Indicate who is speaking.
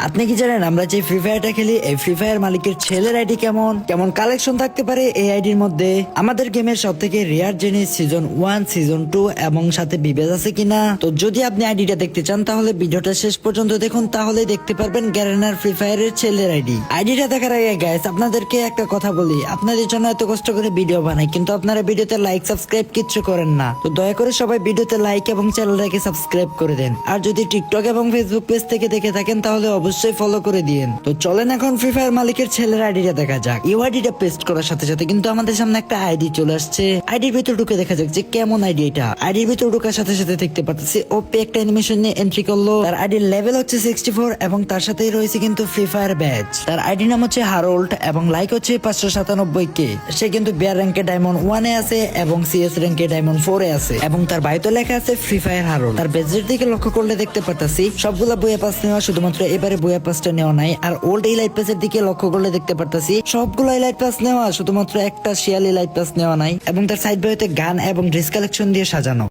Speaker 1: আপনি কি জানেন আমরা যে ফ্রি ফায়ারটা খেলি এই ফ্রি ফায়ার মালিকের ছেলের আইডি কেমন কেমন কালেকশন থাকতে পারে এই আইডির মধ্যে, আমাদের গেমের সব থেকে রেয়ার জিনিস সিজন 1 সিজন 2 এবং সাথে বিবেজ আছে কিনা। তো যদি আপনি আইডিটা দেখতে চান তাহলে ভিডিওটা শেষ পর্যন্ত দেখুন, তাহলে দেখতে পারবেন গ্যারেনার ফ্রি ফায়ারের ছেলের আইডিটা দেখার আগে গাইস আপনাদেরকে একটা কথা বলি, আপনাদের জন্য এত কষ্ট করে ভিডিও বানাই কিন্তু আপনারা ভিডিওতে লাইক সাবস্ক্রাইব কিচ্ছু করেন না। তো দয়া করে সবাই ভিডিওতে লাইক এবং চ্যানেলটাকে সাবস্ক্রাইব করে দেন। আর যদি টিকটক এবং ফেসবুক পেজ থেকে দেখে থাকেন তাহলে অবশ্যই ফলো করে দিন। তো চলেন এখন ফ্রি ফায়ার মালিকের ছেলের আইডিটা দেখা যাক। এই আইডিটা পেস্ট করার সাথে সাথে কিন্তু আমাদের সামনে একটা আইডি চলে আসছে। আইডির ভিতর ঢুকে দেখা যাক যে কেমন আইডি এটা। আইডির ভিতর ঢোকার সাথে সাথে দেখতে পাচ্ছি ওপি একটা অ্যানিমেশন নিয়ে এন্ট্রি করলো। তার আইডির লেভেল হচ্ছে 64 এবং তার সাথেই রয়েছে কিন্তু ফ্রি ফায়ার ব্যাচ। তার আইডি নাম হচ্ছে হারোল্ড এবং লাইক হচ্ছে 597k। সে কিন্তু বিয়ার র্যাঙ্কে ডায়মন্ড 1 এ আছে এবং সিএস র্যাঙ্কে ডায়মন্ড 4 এ আছে এবং তার বায়োতে লেখা আছে ফ্রি ফায়ার হারোল্ড। তার বেজের দিকে লক্ষ্য করলে দেখতে পাচ্ছি সবগুলা বইয়া পাস নেওয়া, শুধুমাত্র এবারে বইয়া পাসটা নেওয়া নাই। আর ওল্ড এই লাইট পাসের দিকে লক্ষ্য করলে দেখতে পাচ্ছি সবগুলো লাইট পাস নেওয়া, শুধুমাত্র একটা শিয়ালি লাইট পাস নেওয়া নাই এবং তার সাইড বায়োতে গান এবং ড্রেস কালেকশন দিয়ে সাজানো।